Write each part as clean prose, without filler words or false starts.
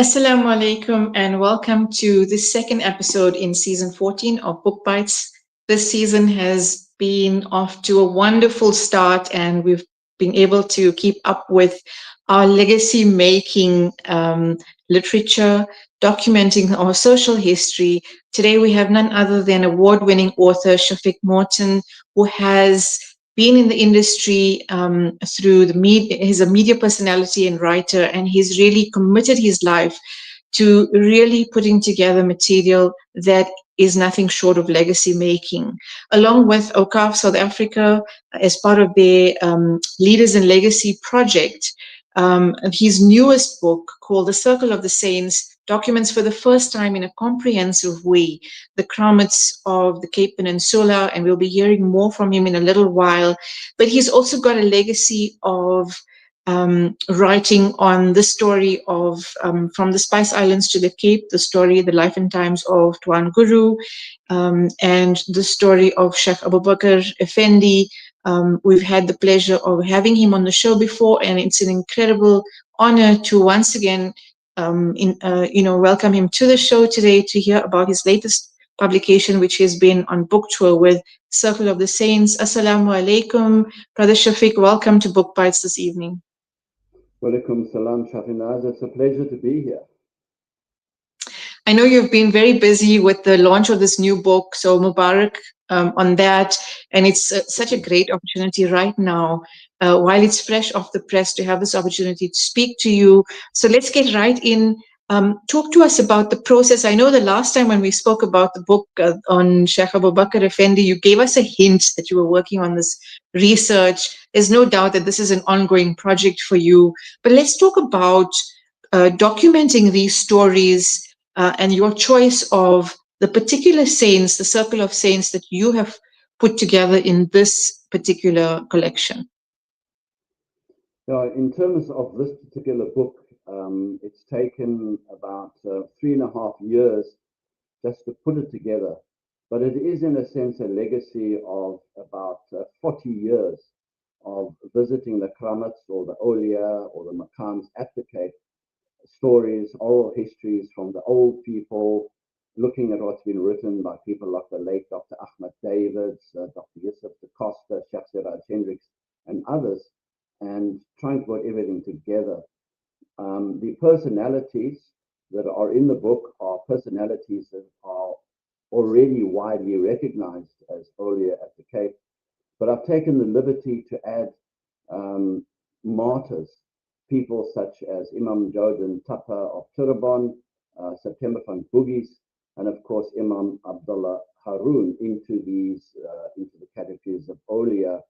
Assalamu alaikum and welcome to the second episode in season 14 of BookBytes. This season has been off to a wonderful start and we've been able to keep up with our legacy making literature, documenting our social history. Today we have none other than award-winning author Shafiq Morton, who has been in the industry through the media. He's a media personality and writer, and he's really committed his life to really putting together material that is nothing short of legacy making. Along with OCAF South Africa, as part of their Leaders in Legacy project, his newest book, called The Circle of the Saints, documents for the first time in a comprehensive way the Kramats of the Cape Peninsula, and we'll be hearing more from him in a little while. But he's also got a legacy of writing on the story of from the Spice Islands to the Cape, the story, the life and times of Tuan Guru, and the story of Sheikh Abu Bakr Effendi. We've had the pleasure of having him on the show before, and it's an incredible honor to once again welcome him to the show today to hear about his latest publication, which has been on book tour with Circle of the Saints. Assalamu alaikum, Brother Shafiq. Welcome to Book Bites this evening. Walaikum salam, Shafinaaz. It's a pleasure to be here. I know you've been very busy with the launch of this new book, so Mubarak on that. And it's such a great opportunity right now, while it's fresh off the press, to have this opportunity to speak to you. So let's get right in. Talk to us about the process. I know the last time when we spoke about the book on Sheikh Abu Bakr Effendi, you gave us a hint that you were working on this research. There's no doubt that this is an ongoing project for you. But let's talk about documenting these stories and your choice of the particular saints, the circle of saints that you have put together in this particular collection. In terms of this particular book, it's taken about 3.5 years just to put it together. But it is, in a sense, a legacy of about 40 years of visiting the Kramats or the Awliya or the Maqams at the Cape, stories, oral histories from the old people, looking at what's been written by people like the late Dr. Ahmed Davids, Dr. Yusuf de Costa, Sheikh Siraj Hendricks, and others, and trying to put everything together. The personalities that are in the book are personalities that are already widely recognized as Awliya at the Cape, but I've taken the liberty to add martyrs, people such as Imam Jordan Tapa of Turban, September van Boogies, and of course Imam Abdullah Haroon into the categories of Awliya.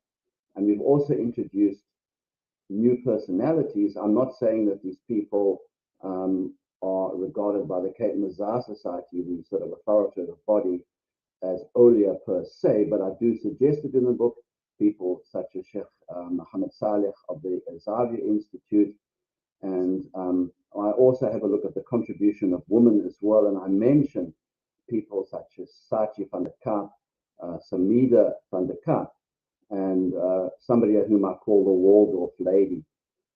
And we've also introduced new personalities. I'm not saying that these people are regarded by the Cape Mazar Society, the sort of authoritative body, as Awliya per se, but I do suggest it in the book. People such as Sheikh Muhammad Saleh of the Zavia Institute. And I also have a look at the contribution of women as well. And I mention people such as Sachi van der Kaap, Samida van der Kaap, and somebody whom I call the Waldorf lady.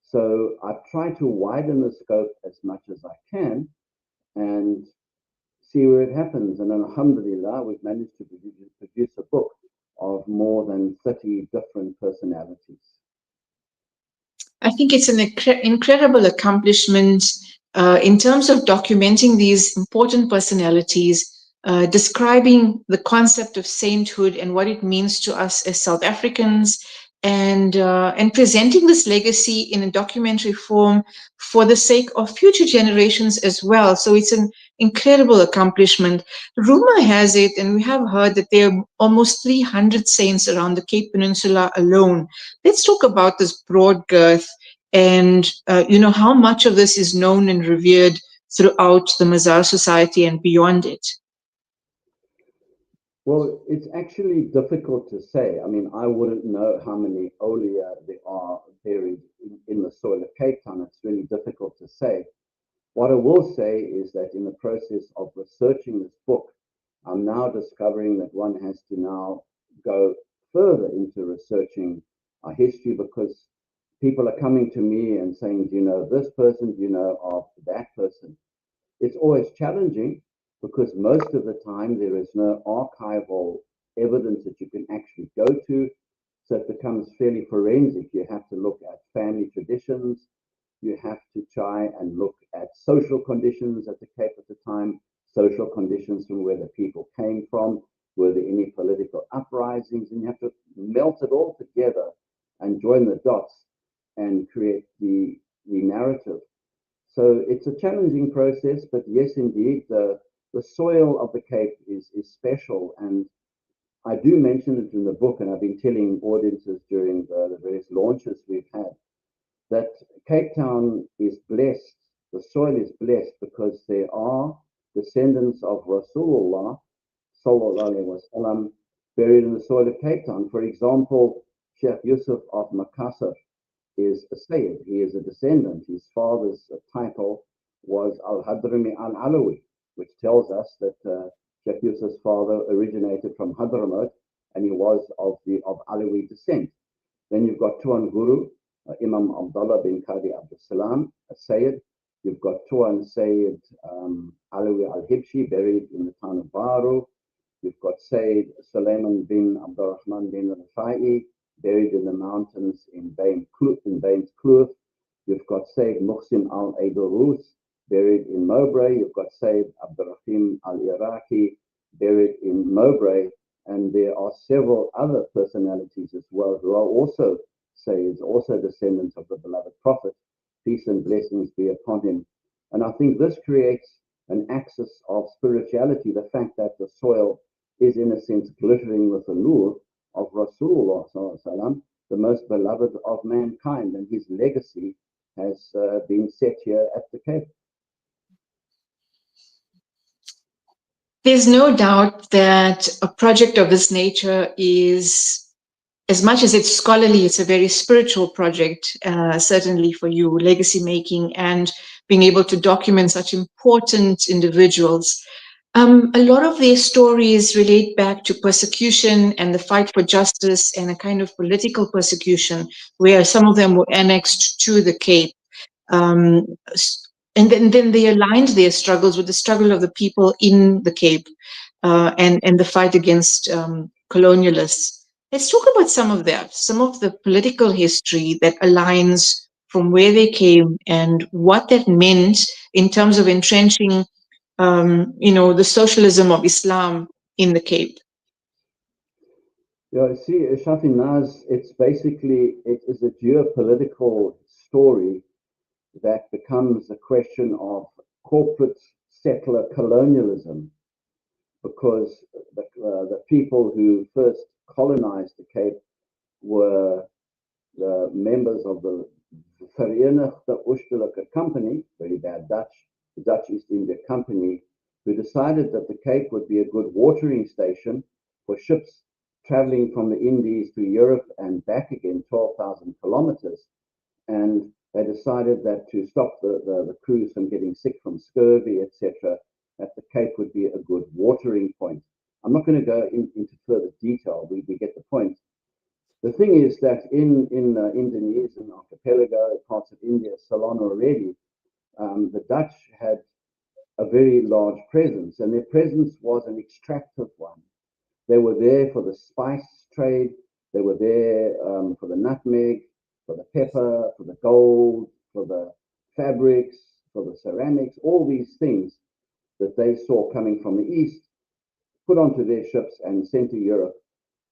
So I've tried to widen the scope as much as I can and see where it happens. And then, alhamdulillah, we've managed to produce a book of more than 30 different personalities. I think it's an incredible accomplishment in terms of documenting these important personalities, describing the concept of sainthood and what it means to us as South Africans, and presenting this legacy in a documentary form for the sake of future generations as well. So it's an incredible accomplishment. Rumor has it, and we have heard, that there are almost 300 saints around the Cape Peninsula alone. Let's talk about this broad girth and how much of this is known and revered throughout the Mazar Society and beyond it. Well, it's actually difficult to say. I mean, I wouldn't know how many Awliya there are buried in the soil of Cape Town. It's really difficult to say. What I will say is that in the process of researching this book, I'm now discovering that one has to now go further into researching our history, because people are coming to me and saying, do you know this person? Do you know of that person? It's always challenging because most of the time there is no archival evidence that you can actually go to. So it becomes fairly forensic. You have to look at family traditions. You have to try and look at social conditions at the Cape at the time, social conditions from where the people came from, were there any political uprisings, and you have to melt it all together and join the dots and create the narrative. So it's a challenging process, but yes, indeed, the soil of the Cape is special. And I do mention it in the book, and I've been telling audiences during the various launches we've had that Cape Town is blessed, the soil is blessed because there are descendants of Rasulullah sallallahu alaihi wasallam buried in the soil of Cape Town. For example, Sheikh Yusuf of Makassar is a Sayyid. He is a descendant. His father's title was Al-Hadrami Al-Alawi, which tells us that Sheikh Yusuf's father originated from Hadramaut and he was of Alawi descent. Then you've got Tuan Guru, Imam Abdullah bin Qadi Abdul Salam, a Sayyid. You've got Tuan Sayyid Alawi Al-Hibshi, buried in the town of Baru. You've got Sayyid Sulaiman bin Abdurrahman bin Rafai, buried in the mountains in Baines Kloof. You've got Sayyid Muhsin al-Aidurus, buried in Mowbray. You've got Sayyid Abdurrahim al-Iraqi, buried in Mowbray. And there are several other personalities as well who are also Sayyids, also descendants of the beloved Prophet, peace and blessings be upon him. And I think this creates an axis of spirituality, the fact that the soil is in a sense glittering with the nur of Rasulullah, the most beloved of mankind, and his legacy has been set here at the Cape. There's no doubt that a project of this nature is, as much as it's scholarly, it's a very spiritual project, certainly for you, legacy making and being able to document such important individuals. A lot of their stories relate back to persecution and the fight for justice and a kind of political persecution, where some of them were annexed to the Cape. Um, and then they aligned their struggles with the struggle of the people in the Cape, and the fight against colonialists. Let's talk about some of that, some of the political history that aligns from where they came and what that meant in terms of entrenching, the socialism of Islam in the Cape. Yeah, see, Shafinaaz, it is a geopolitical story that becomes a question of corporate settler colonialism, because the people who first colonized the Cape were the members of the Verenigde Oostelijke Company, very bad Dutch, the Dutch East India Company, who decided that the Cape would be a good watering station for ships traveling from the Indies to Europe and back again, 12,000 kilometers. And they decided that to stop the crews from getting sick from scurvy, etc., that the Cape would be a good watering point. I'm not going to go into further detail. We get the point. The thing is that in Indonesian archipelago, parts of India, Ceylon already, the Dutch had a very large presence, and their presence was an extractive one. They were there for the spice trade. They were there for the nutmeg, for the pepper, for the gold, for the fabrics, for the ceramics, all these things that they saw coming from the east, put onto their ships and sent to Europe,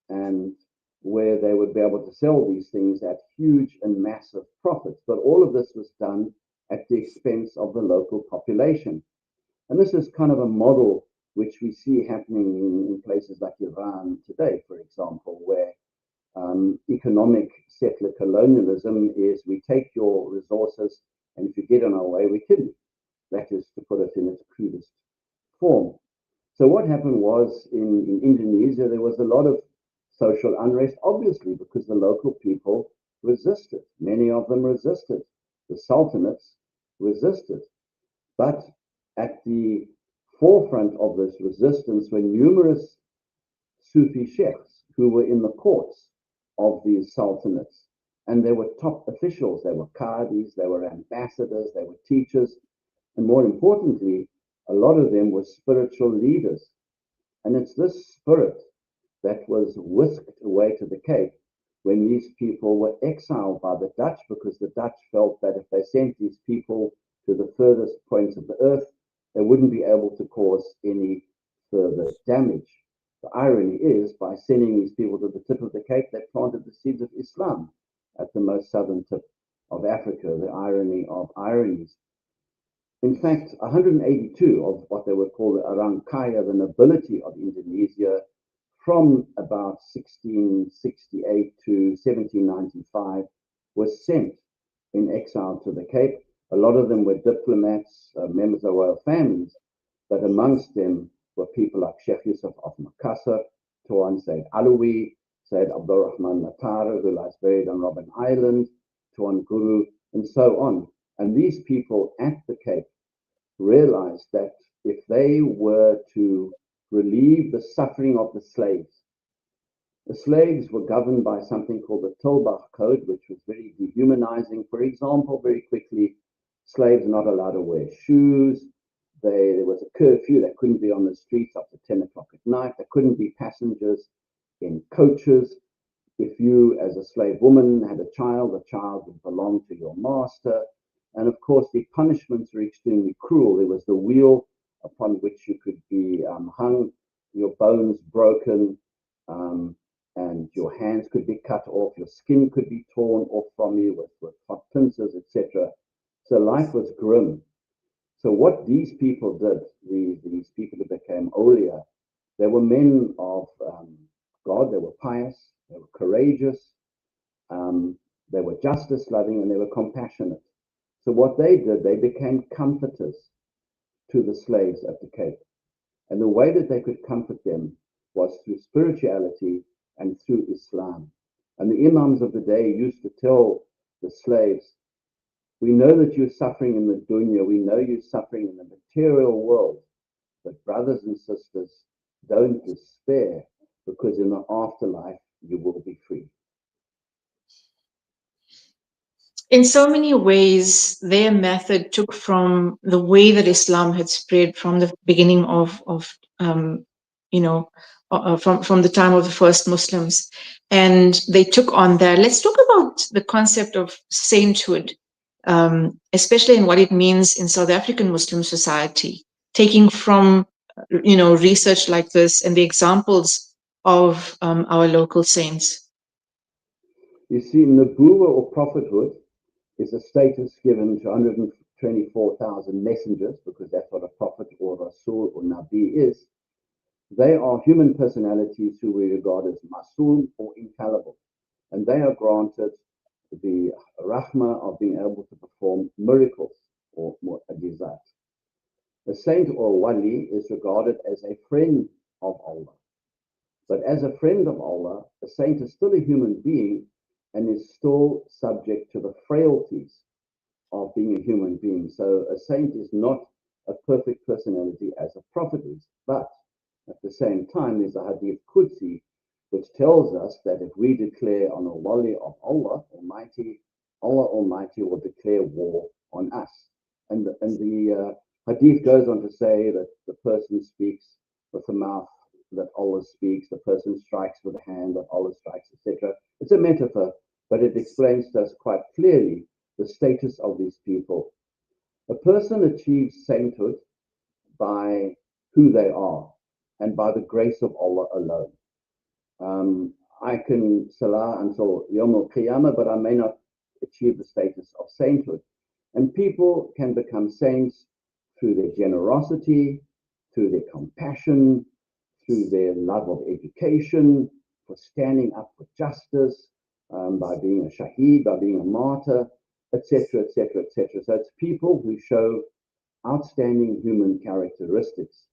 and where they would be able to sell these things at huge and massive profits. But all of this was done at the expense of the local population. And this is kind of a model which we see happening in places like Iran today, for example, where economic settler colonialism is we take your resources, and if you get in our way, we kill you. That is to put it in its crudest form. So what happened was in Indonesia, there was a lot of social unrest, obviously, because the local people resisted. Many of them resisted. The sultanates resisted. But at the forefront of this resistance were numerous Sufi sheikhs who were in the courts of these sultanates. And they were top officials. They were qadis, they were ambassadors, they were teachers. And more importantly, A lot of them were spiritual leaders. And it's this spirit that was whisked away to the Cape when these people were exiled by the Dutch, because the Dutch felt that if they sent these people to the furthest points of the earth, they wouldn't be able to cause any further damage. The irony is, by sending these people to the tip of the Cape, they planted the seeds of Islam at the most southern tip of Africa, the irony of ironies. In fact, 182 of what they would call the Arangkaya, the nobility of Indonesia, from about 1668 to 1795, was sent in exile to the Cape. A lot of them were diplomats, members of royal families, but amongst them were people like Sheikh Yusuf of Makassar, Tuan Said Alawi, Said Abdurrahman Matar, who lies buried on Robben Island, Tuan Guru, and so on. And these people at the Cape realized that if they were to relieve the suffering of the slaves were governed by something called the Tilbach Code, which was very dehumanizing. For example, very quickly, slaves were not allowed to wear shoes. There was a curfew. They couldn't be on the streets after 10 o'clock at night. There couldn't be passengers in coaches. If you, as a slave woman, had a child, the child would belong to your master. And of course, the punishments were extremely cruel. There was the wheel upon which you could be hung, your bones broken, and your hands could be cut off, your skin could be torn off from you with hot pincers, etc. So life was grim. So what these people did, these people who became Olia, they were men of God, they were pious, they were courageous, um, they were justice loving, and they were compassionate. So what they did, they became comforters to the slaves at the Cape. And the way that they could comfort them was through spirituality and through Islam. And the imams of the day used to tell the slaves, we know that you're suffering in the dunya, we know you're suffering in the material world, but brothers and sisters, don't despair, because in the afterlife you will be free. In so many ways, their method took from the way that Islam had spread from the beginning of you know, from the time of the first Muslims, and they took on that. Let's talk about the concept of sainthood, especially in what it means in South African Muslim society, taking from research like this and the examples of our local saints. You see, Nubuwa or prophethood is a status given to 124,000 messengers, because that's what a prophet or Rasul or Nabi is. They are human personalities who we regard as masoom or infallible, and they are granted the rahmah of being able to perform miracles or mu'ajizat. A saint or wali is regarded as a friend of Allah. But as a friend of Allah, a saint is still a human being and is still subject to the frailties of being a human being. So a saint is not a perfect personality as a prophet is. But at the same time, there's a hadith Qudsi, which tells us that if we declare on a wali of Allah Almighty, Allah Almighty will declare war on us. And the hadith goes on to say that the person speaks with the mouth that Allah speaks, the person strikes with the hand that Allah strikes, etc. It's a metaphor, but it explains to us quite clearly the status of these people. A person achieves sainthood by who they are and by the grace of Allah alone. I can salah until Yom al Qiyamah, but I may not achieve the status of sainthood. And people can become saints through their generosity, through their compassion, through their love of education, for standing up for justice, by being a shaheed, by being a martyr, etc., etc., etc. So it's people who show outstanding human characteristics.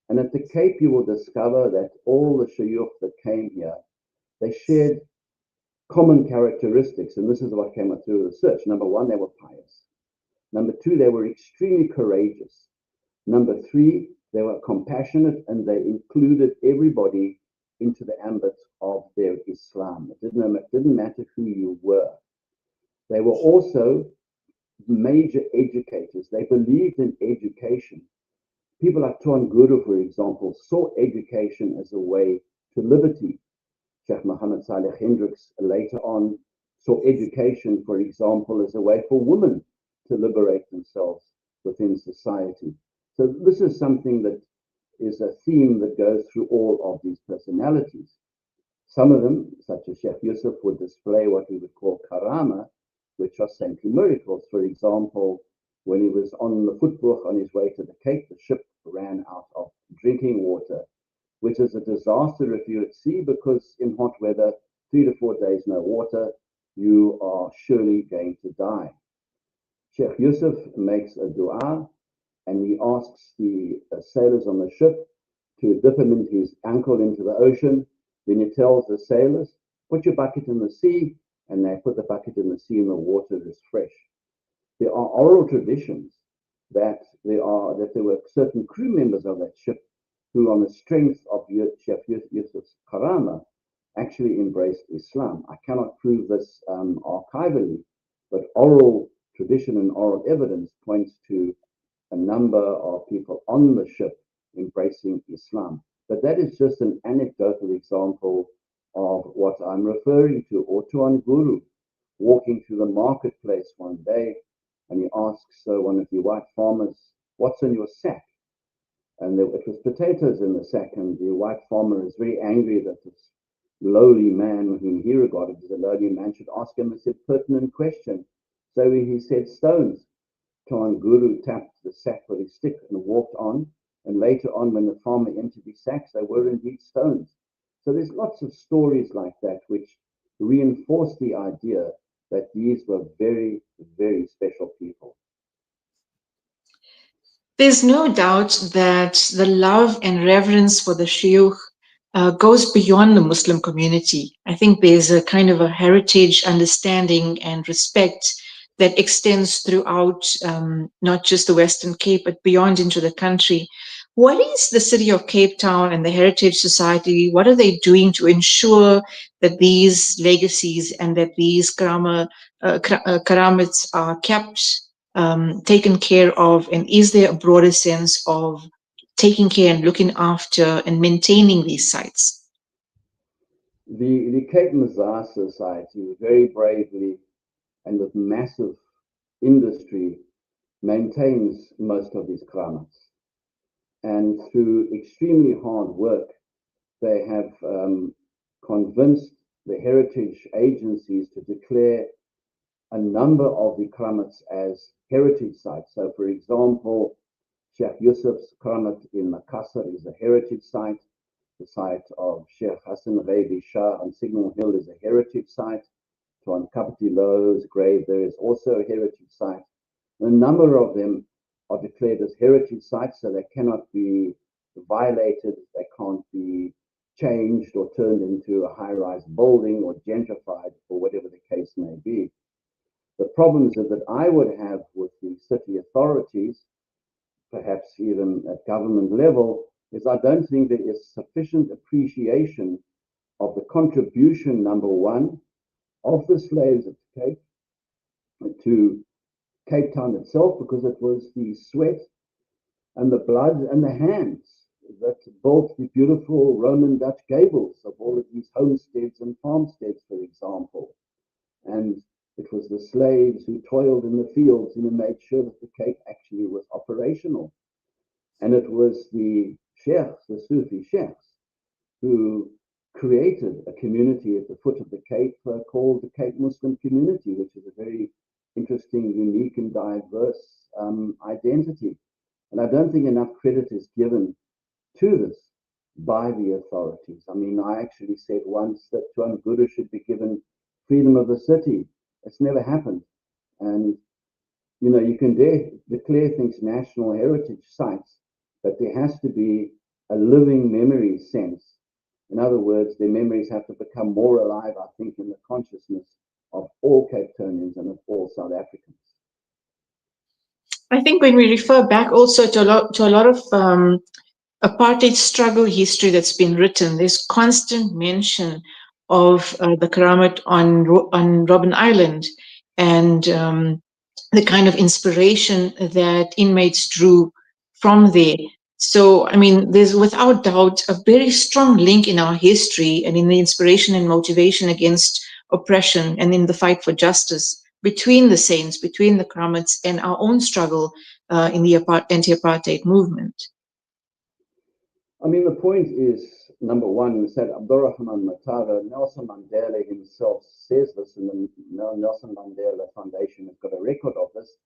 And at the Cape, you will discover that all the shuyukh that came here, they shared common characteristics. And this is what came up through research. Number one, they were pious. Number two, they were extremely courageous. Number three, they were compassionate, and they included everybody into the ambit of their Islam. It didn't matter who you were. They were also major educators. They believed in education. People like Tuan Guru, for example, saw education as a way to liberty. Sheikh Mohammed Saleh Hendricks later on saw education, for example, as a way for women to liberate themselves within society. So this is something that is a theme that goes through all of these personalities. Some of them, such as Sheikh Yusuf, would display what we would call karama, which are saintly miracles. For example, when he was on the footboot on his way to the Cape, the ship ran out of drinking water, which is a disaster if you're at sea, because in hot weather, 3 to 4 days no water, you are surely going to die. Sheikh Yusuf makes a dua and he asks the sailors on the ship to dip him into his ankle into the ocean. Then he tells the sailors, put your bucket in the sea, and they put the bucket in the sea and the water is fresh. There are oral traditions that there were certain crew members of that ship who, on the strength of Sheikh Yusuf's karama, actually embraced Islam. I cannot prove this archivally, but oral tradition and oral evidence points to a number of people on the ship embracing Islam. But that is just an anecdotal example of what I'm referring to. Tuan Guru walking through the marketplace one day, and he asks one of the white farmers, what's in your sack? And it was potatoes in the sack, and the white farmer is very angry that this lowly man, whom he regarded as a lowly man, should ask him a pertinent question. So he said stones. Tuan Guru tapped the sack with his stick and walked on. And later on, when the farmer emptied his sacks, they were indeed stones. So there's lots of stories like that which reinforce the idea that these were very, very special people. There's no doubt that the love and reverence for the shiur goes beyond the Muslim community. I think there's a kind of a heritage understanding and respect that extends throughout not just the Western Cape, but beyond into the country. What is the city of Cape Town and the Heritage Society? What are they doing to ensure that these legacies and that these karamats are kept, taken care of? And is there a broader sense of taking care and looking after and maintaining these sites? The Cape Mazar Society very bravely and with massive industry maintains most of these kramats. And through extremely hard work, they have convinced the heritage agencies to declare a number of the kramats as heritage sites. So, for example, Sheikh Yusuf's kramat in Makassar is a heritage site. The site of Sheikh Hassan Ghaibi Shah on Signal Hill is a heritage site. Tuan Kapiti Lowe's grave there is also a heritage site. A number of them are declared as heritage sites, so they cannot be violated, they can't be changed or turned into a high-rise building or gentrified or whatever the case may be. The problems that I would have with the city authorities, perhaps even at government level, is I don't think there is sufficient appreciation of the contribution, number one, of the slaves at the Cape to Cape Town itself, because it was the sweat and the blood and the hands that built the beautiful Roman Dutch gables of all of these homesteads and farmsteads, for example. And it was the slaves who toiled in the fields and made sure that the Cape actually was operational. And it was the sheikhs, the Sufi sheikhs, who created a community at the foot of the Cape called the Cape Muslim Community, which is a very interesting, unique, and diverse identity. And I don't think enough credit is given to this by the authorities. I mean, I actually said once that Tuan Guru should be given freedom of the city. It's never happened. And, you know, you can declare things national heritage sites, but there has to be a living memory sense. In other words, their memories have to become more alive, I think, in the consciousness of all Cape Townians and of all South Africans. I think when we refer back also to a lot of apartheid struggle history that's been written, there's constant mention of the Karamat on Robben Island and the kind of inspiration that inmates drew from there. So, I mean, there's without doubt a very strong link in our history and in the inspiration and motivation against oppression and in the fight for justice between the saints, between the Kramats, and our own struggle in the anti-apartheid movement. I mean, the point is, number one, said Abdurrahman Matara, Nelson Mandela himself says this, and the Nelson Mandela Foundation has got a record of this,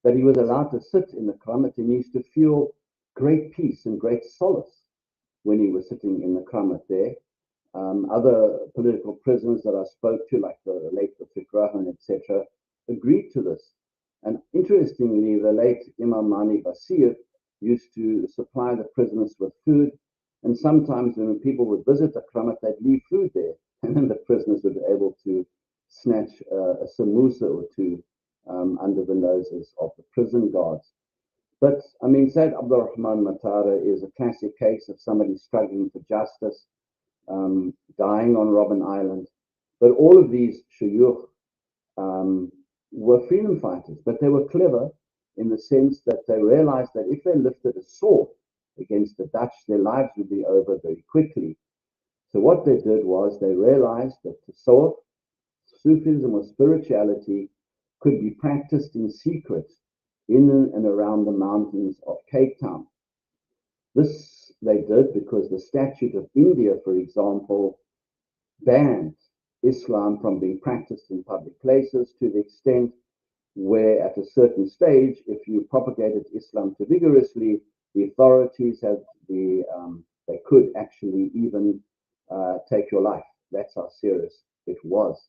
that he was allowed to sit in the Kramat and he used to feel great peace and great solace when he was sitting in the Kramat there. Other political prisoners that I spoke to, like the late Rafiq Rahman, etc., agreed to this. And interestingly, the late Imam Mani Basir used to supply the prisoners with food. And sometimes when people would visit the Kramat, they'd leave food there. And then the prisoners would be able to snatch a samosa or two under the noses of the prison guards. But I mean, Said Abdurrahman Matara is a classic case of somebody struggling for justice, dying on Robben Island. But all of these shuyukh um, were freedom fighters, but they were clever in the sense that they realized that if they lifted a sword against the Dutch, their lives would be over very quickly. So what they did was they realized that the sword, Sufism or spirituality, could be practiced in secret in and around the mountains of Cape Town. This they did because the Statute of India, for example, banned Islam from being practiced in public places to the extent where at a certain stage, if you propagated Islam too vigorously, the authorities had they could actually even take your life. That's how serious it was.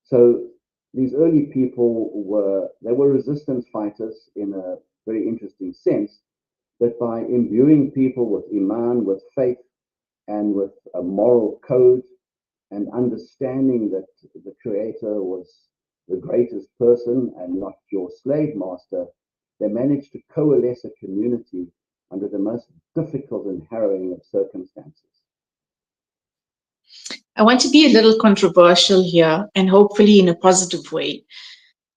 So these early people were resistance fighters in a very interesting sense, that by imbuing people with iman, with faith, and with a moral code, and understanding that the Creator was the greatest person and not your slave master, they managed to coalesce a community under the most difficult and harrowing of circumstances. I want to be a little controversial here and hopefully in a positive way.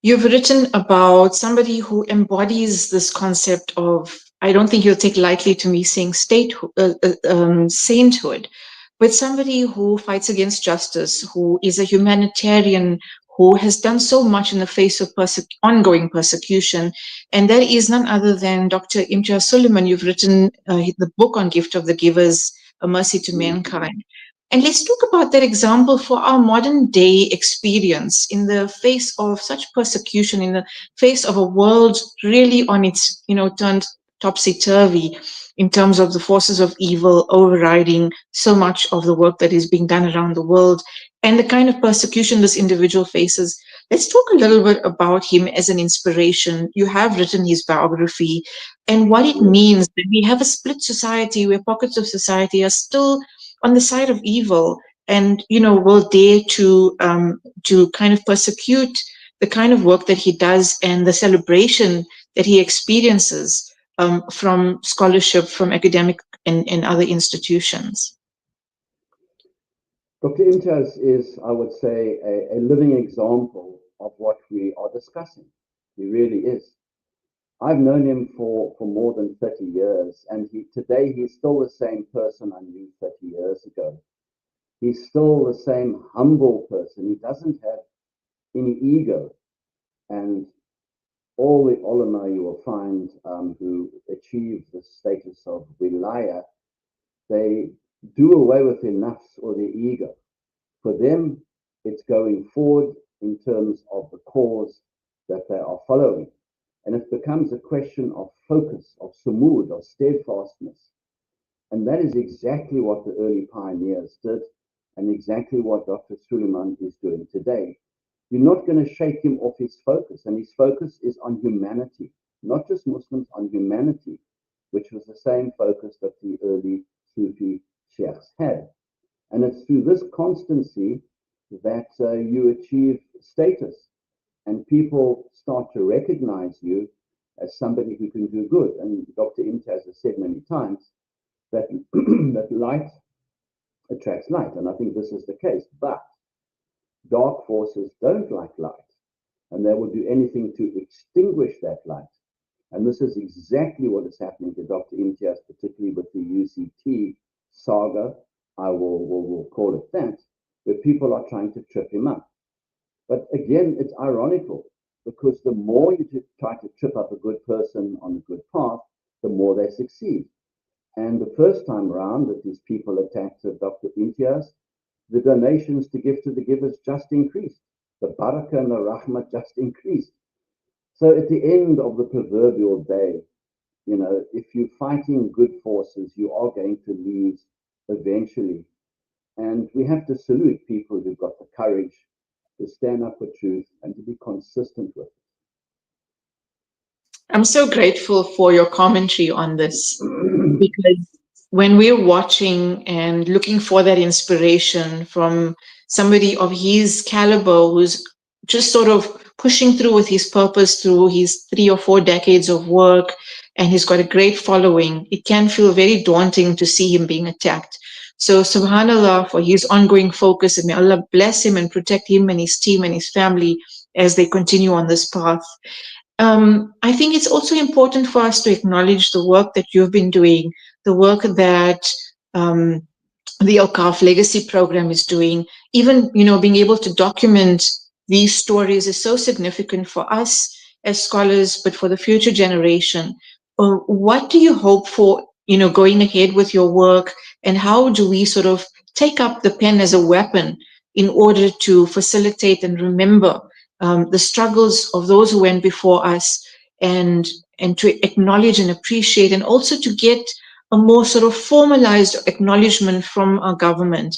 You've written about somebody who embodies this concept of, I don't think you'll take lightly to me saying sainthood, but somebody who fights against justice, who is a humanitarian, who has done so much in the face of ongoing persecution. And that is none other than Dr. Imtiaz Sooliman. You've written the book on Gift of the Givers, A Mercy to Mankind. And let's talk about that example for our modern day experience in the face of such persecution, in the face of a world really on its, turned topsy-turvy in terms of the forces of evil overriding so much of the work that is being done around the world and the kind of persecution this individual faces. Let's talk a little bit about him as an inspiration. You have written his biography and what it Yes. means that we have a split society where pockets of society are still on the side of evil and will dare to kind of persecute the kind of work that he does and the celebration that he experiences from scholarship, from academic and other institutions. Dr. Imtiaz is, I would say, a living example of what we are discussing. He really is. I've known him for more than 30 years, and today he's still the same person I knew 30 years ago. He's still the same humble person. He doesn't have any ego. And all the ulama you will find who achieve the status of wilaya, they do away with their nafs or their ego. For them, it's going forward in terms of the cause that they are following. And it becomes a question of focus, of sumud, of steadfastness. And that is exactly what the early pioneers did, and exactly what Dr. Suleiman is doing today. You're not going to shake him off his focus, and his focus is on humanity, not just Muslims, on humanity, which was the same focus that the early Sufi sheikhs had. And it's through this constancy that you achieve status, and people start to recognize you as somebody who can do good. And Dr. Imtiaz has said many times that that light attracts light, and I think this is the case. But dark forces don't like light, and they will do anything to extinguish that light. And this is exactly what is happening to Dr. Imtiaz, particularly with the UCT saga, will call it that, where people are trying to trip him up. But again, it's ironical because the more you try to trip up a good person on a good path, the more they succeed. And the first time round that these people attacked Dr. Imtiaz, the donations to give to the givers just increased. The barakah and the rahmah just increased. So at the end of the proverbial day, if you're fighting good forces, you are going to lose eventually. And we have to salute people who've got the courage to stand up for truth and to be consistent with I'm so grateful for your commentary on this, it. because when we're watching and looking for that inspiration from somebody of his caliber who's just sort of pushing through with his purpose through his 3 or 4 decades of work, and he's got a great following, it can feel very daunting to see him being attacked. So subhanallah for his ongoing focus, and may Allah bless him and protect him and his team and his family as they continue on this path. I think it's also important for us to acknowledge the work that you've been doing, the work that um, the Okaf Legacy Program is doing. Even, being able to document these stories is so significant for us as scholars, but for the future generation. What do you hope for, going ahead with your work, and how do we sort of take up the pen as a weapon in order to facilitate and remember the struggles of those who went before us, and to acknowledge and appreciate, and also to get a more sort of formalized acknowledgement from our government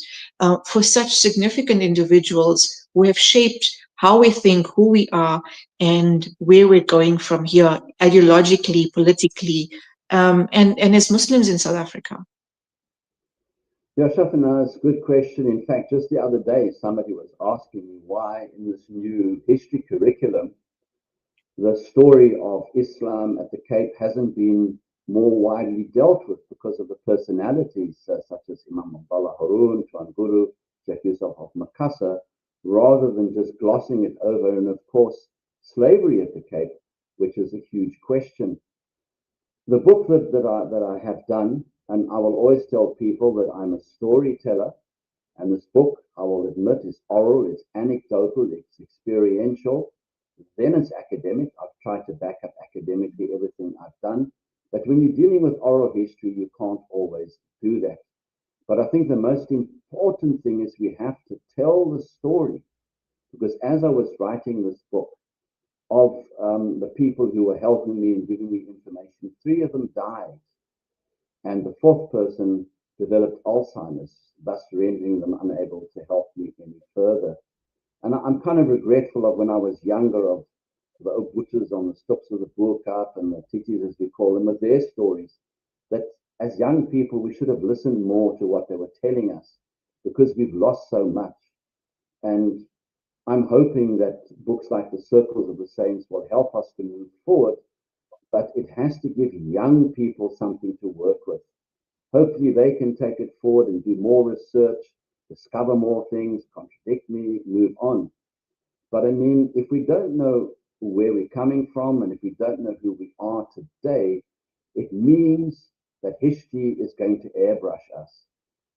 for such significant individuals who have shaped how we think, who we are, and where we're going from here, ideologically, politically, and as Muslims in South Africa. Yeah, Shafinaaz, good question. In fact, just the other day, somebody was asking me why in this new history curriculum, the story of Islam at the Cape hasn't been more widely dealt with because of the personalities such as Imam Abdullah Haroon, Tuan Guru, Sheikh Yusuf of Makassar, rather than just glossing it over. And of course, slavery at the Cape, which is a huge question. The book that I have done, and I will always tell people that I'm a storyteller, and this book, I will admit, is oral, it's anecdotal, it's experiential, then it's academic. I've tried to back up academically everything I've done. But when you're dealing with oral history, you can't always do that. But I think the most important thing is we have to tell the story. Because as I was writing this book, of the people who were helping me and giving me information, three of them died. And the fourth person developed Alzheimer's, thus rendering them unable to help me any further. And I'm kind of regretful of when I was younger, of the Obutas on the stops of the Boerkaap and the Titis, as we call them, with their stories, that as young people, we should have listened more to what they were telling us because we've lost so much. And I'm hoping that books like The Circles of the Saints will help us to move forward, but it has to give young people something to work with. Hopefully, they can take it forward and do more research, discover more things, contradict me, move on. But I mean, if we don't know where we're coming from and if we don't know who we are today, it means that history is going to airbrush us.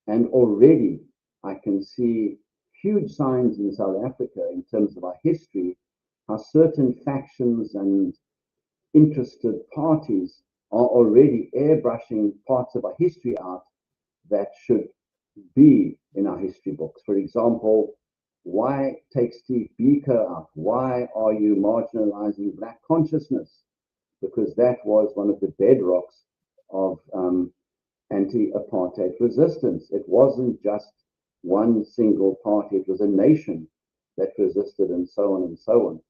And already I can see huge signs in South Africa in terms of our history, how certain factions and interested parties are already airbrushing parts of our history out that should be in our history books. For example, why take Steve Biko out? Why are you marginalizing Black consciousness? Because that was one of the bedrocks of anti-apartheid resistance. It wasn't just one single party, it was a nation that resisted, and so on and so on.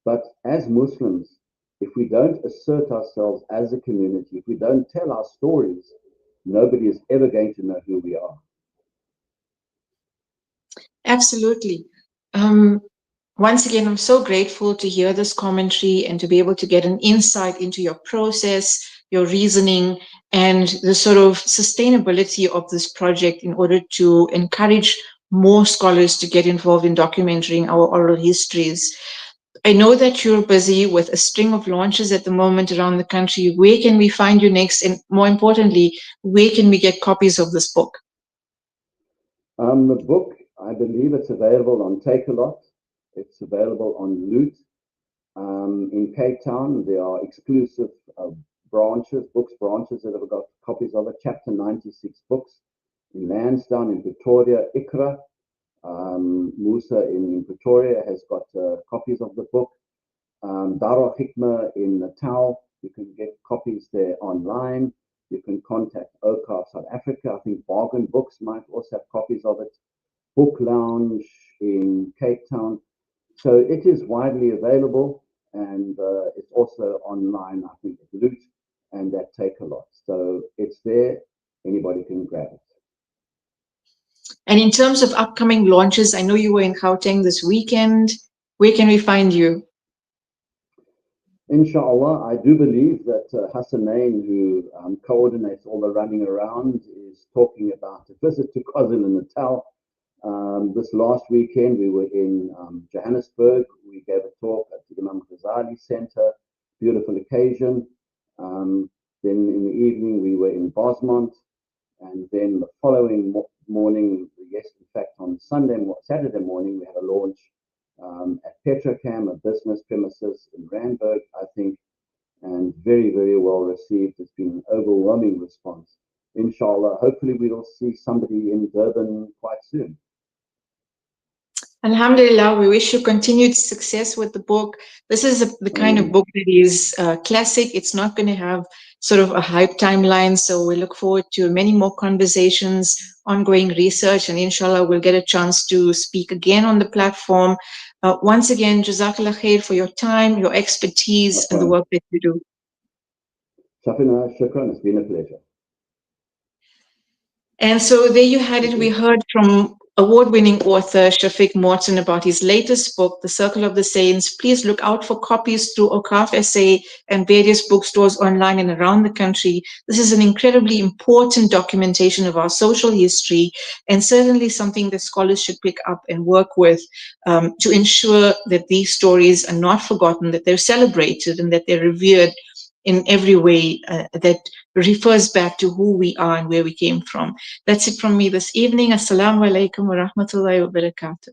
But as Muslims, if we don't assert ourselves as a community, if we don't tell our stories, nobody is ever going to know who we are. Absolutely. Um, Once again, I'm so grateful to hear this commentary and to be able to get an insight into your process, your reasoning, and the sort of sustainability of this project in order to encourage more scholars to get involved in documenting our oral histories. I know that you're busy with a string of launches at the moment around the country. Where can we find you next? And more importantly, where can we get copies of this book? The book, I believe it's available on Take a Lot. It's available on Loot. In Cape Town, there are exclusive branches, books branches that have got copies of it. Chapter 96 books. In Lansdowne, in Pretoria, Ikra, Musa in Pretoria has got copies of the book. Darul Hikmah in Natal, you can get copies there online. You can contact OCAR South Africa. I think Bargain Books might also have copies of it. Book Lounge in Cape Town. So it is widely available, and it's also online, I think, at Loot and at Take a Lot. So it's there. Anybody can grab it. And in terms of upcoming launches, I know you were in Gauteng this weekend. Where can we find you? Inshallah, I do believe that Hassanain, who coordinates all the running around, is talking about a visit to KwaZulu-Natal. This last weekend, we were in Johannesburg. We gave a talk at the Imam Ghazali Center, beautiful occasion. Then in the evening, we were in Bosmont. And then the following morning, yes, in fact, on Saturday morning, we had a launch at Petrocam, a business premises in Randburg, I think, and very, very well received. It's been an overwhelming response. Inshallah, hopefully we will see somebody in Durban quite soon. Alhamdulillah, we wish you continued success with the book. This is the kind of book that is classic. It's not going to have sort of a hype timeline. So we look forward to many more conversations, ongoing research, and inshallah, we'll get a chance to speak again on the platform. Once again, Jazakallah khair for your time, your expertise, and the work that you do. Shafinaaz, shukran. It's been a pleasure. And so there you had it. We heard from award-winning author Shafiq Morton about his latest book, The Circle of the Saints. Please look out for copies through Okaf SA and various bookstores online and around the country. This is an incredibly important documentation of our social history, and certainly something that scholars should pick up and work with to ensure that these stories are not forgotten, that they're celebrated, and that they're revered in every way that refers back to who we are and where we came from. That's it from me this evening. Assalamu alaikum wa rahmatullahi wa barakatuh.